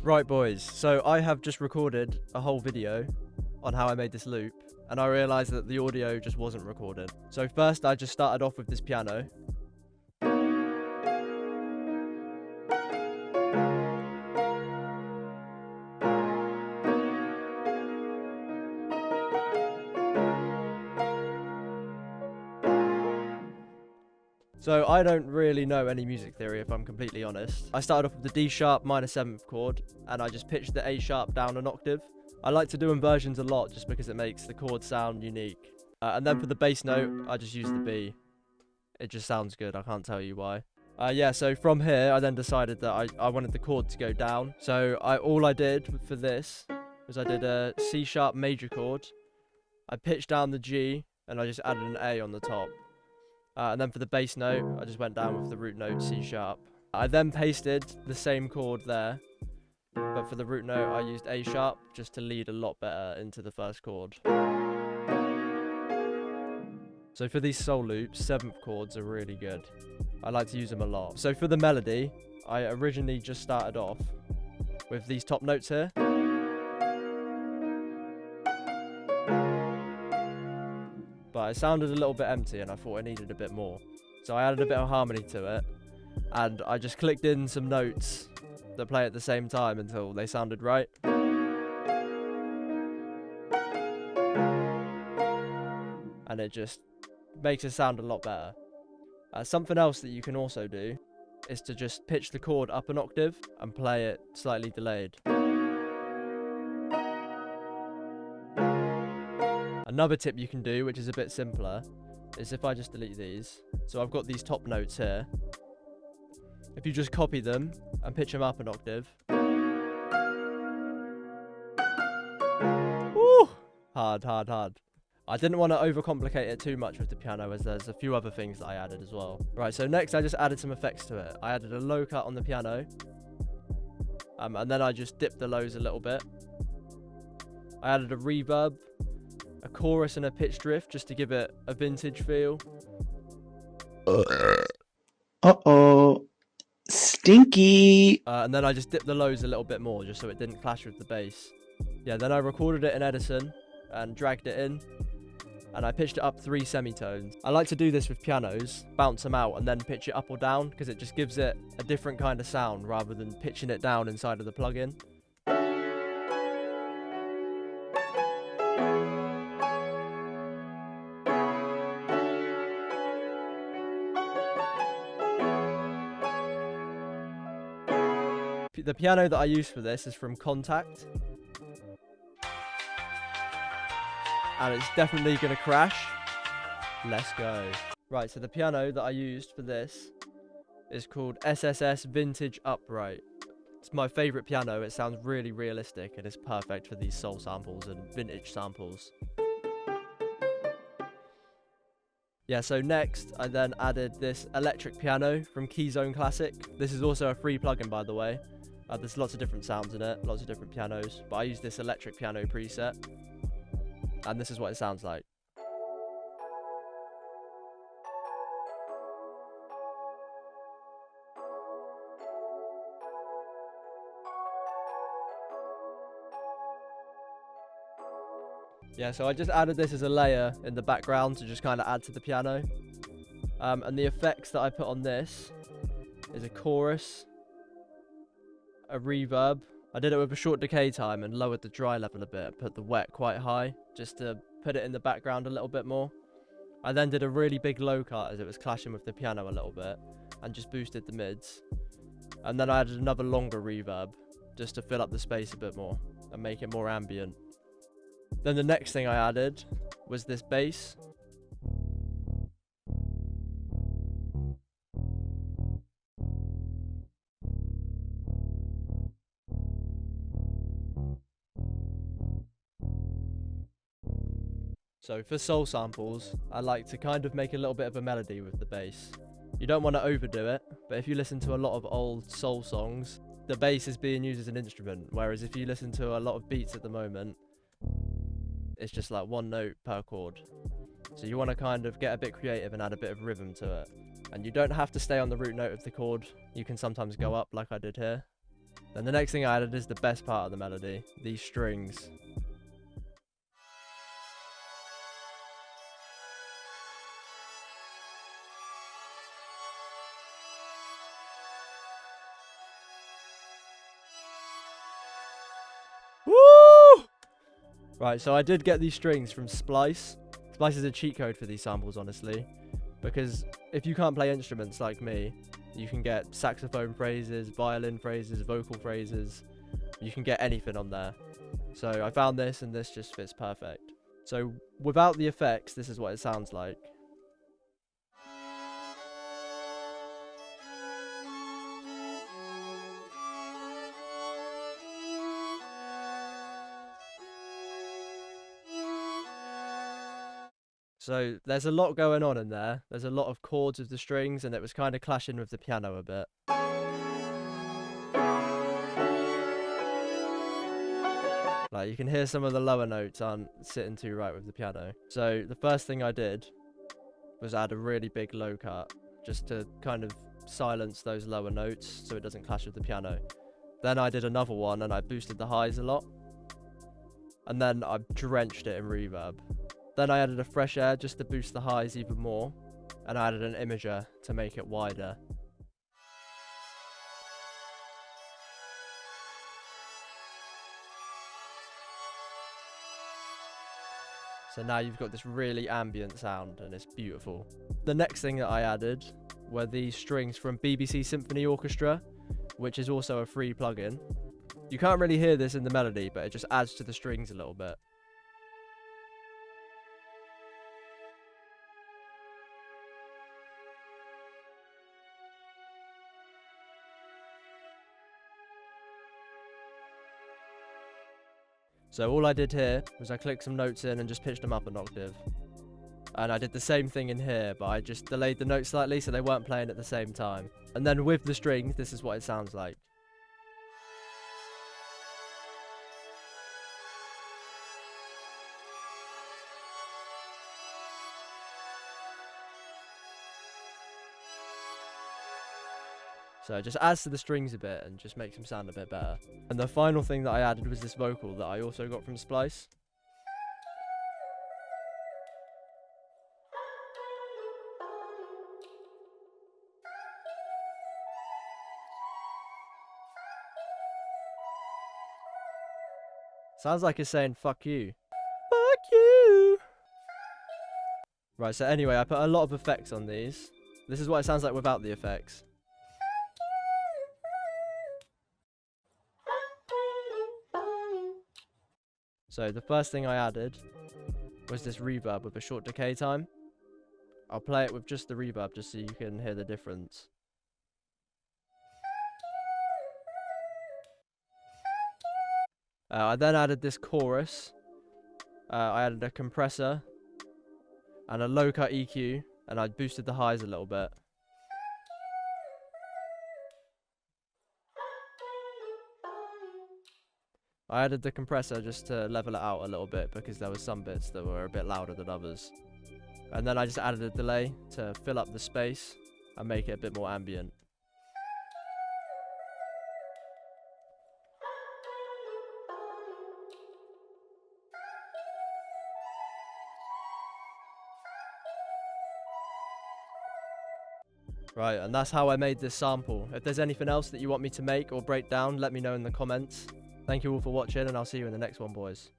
Right boys, so I have just recorded a whole video on how I made this loop, and I realised that the audio just wasn't recorded. So first I just started off with this piano. So I don't really know any music theory, if I'm completely honest. I started off with the D sharp minor 7th chord, and I just pitched the A sharp down an octave. I like to do inversions a lot just because it makes the chord sound unique. And then for the bass note, I just used the B. It just sounds good, I can't tell you why. Yeah, so from here, I then decided that I wanted the chord to go down. So all I did for this was I did a C sharp major chord. I pitched down the G, and I just added an A on the top. And then for the bass note, I just went down with the root note C sharp. I then pasted the same chord there, but for the root note, I used A sharp just to lead a lot better into the first chord. So for these soul loops, 7th chords are really good. I like to use them a lot. So for the melody, I originally just started off with these top notes here. But it sounded a little bit empty and I thought I needed a bit more. So I added a bit of harmony to it, and I just clicked in some notes that play at the same time until they sounded right. And it just makes it sound a lot better. Something else that you can also do is to just pitch the chord up an octave and play it slightly delayed. Another tip you can do, which is a bit simpler, is if I just delete these. So I've got these top notes here. If you just copy them and pitch them up an octave. Woo! Hard, hard, hard. I didn't want to overcomplicate it too much with the piano, as there's a few other things that I added as well. Right, so next I just added some effects to it. I added a low cut on the piano. And then I just dipped the lows a little bit. I added a reverb, a chorus and a pitch drift just to give it a vintage feel. Uh-oh. Stinky. And then I just dipped the lows a little bit more just so it didn't clash with the bass. Yeah, then I recorded it in Edison and dragged it in. And I pitched it up 3 semitones. I like to do this with pianos, bounce them out and then pitch it up or down because it just gives it a different kind of sound rather than pitching it down inside of the plugin. The piano that I use for this is from Contact. And it's definitely going to crash. Let's go. Right, so the piano that I used for this is called SSS Vintage Upright. It's my favourite piano. It sounds really realistic and it's perfect for these soul samples and vintage samples. Yeah, so next I then added this electric piano from Keyzone Classic. This is also a free plugin, by the way. There's lots of different sounds in it, lots of different pianos, but I use this electric piano preset, and this is what it sounds like. Yeah, so I just added this as a layer in the background to just kind of add to the piano. And the effects that I put on this is a chorus, a reverb. I did it with a short decay time and lowered the dry level a bit, put the wet quite high just to put it in the background a little bit more. I then did a really big low cut as it was clashing with the piano a little bit and just boosted the mids. And then I added another longer reverb just to fill up the space a bit more and make it more ambient. Then the next thing I added was this bass. So for soul samples, I like to kind of make a little bit of a melody with the bass. You don't want to overdo it, but if you listen to a lot of old soul songs, the bass is being used as an instrument, whereas if you listen to a lot of beats at the moment, it's just like one note per chord. So you want to kind of get a bit creative and add a bit of rhythm to it. And you don't have to stay on the root note of the chord, you can sometimes go up like I did here. Then the next thing I added is the best part of the melody, these strings. Woo! Right, so I did get these strings from Splice. Splice is a cheat code for these samples, honestly. Because if you can't play instruments like me, you can get saxophone phrases, violin phrases, vocal phrases. You can get anything on there. So I found this, and this just fits perfect. So without the effects, this is what it sounds like. So there's a lot going on in there. There's a lot of chords with the strings, and it was kind of clashing with the piano a bit. Like, you can hear some of the lower notes aren't sitting too right with the piano. So the first thing I did was add a really big low cut, just to kind of silence those lower notes so it doesn't clash with the piano. Then I did another one, and I boosted the highs a lot. And then I drenched it in reverb. Then I added a fresh air just to boost the highs even more, and I added an imager to make it wider. So now you've got this really ambient sound, and it's beautiful. The next thing that I added were these strings from BBC Symphony Orchestra, which is also a free plugin. You can't really hear this in the melody, but it just adds to the strings a little bit. So all I did here was I clicked some notes in and just pitched them up an octave. And I did the same thing in here, but I just delayed the notes slightly so they weren't playing at the same time. And then with the strings, this is what it sounds like. So it just adds to the strings a bit and just makes them sound a bit better. And the final thing that I added was this vocal that I also got from Splice. Sounds like it's saying fuck you. Fuck you! Right, so anyway, I put a lot of effects on these. This is what it sounds like without the effects. So the first thing I added was this reverb with a short decay time. I'll play it with just the reverb just so you can hear the difference. I then added this chorus. I added a compressor and a low cut EQ, and I boosted the highs a little bit. I added the compressor just to level it out a little bit because there were some bits that were a bit louder than others. And then I just added a delay to fill up the space and make it a bit more ambient. Right, and that's how I made this sample. If there's anything else that you want me to make or break down, let me know in the comments. Thank you all for watching, and I'll see you in the next one, boys.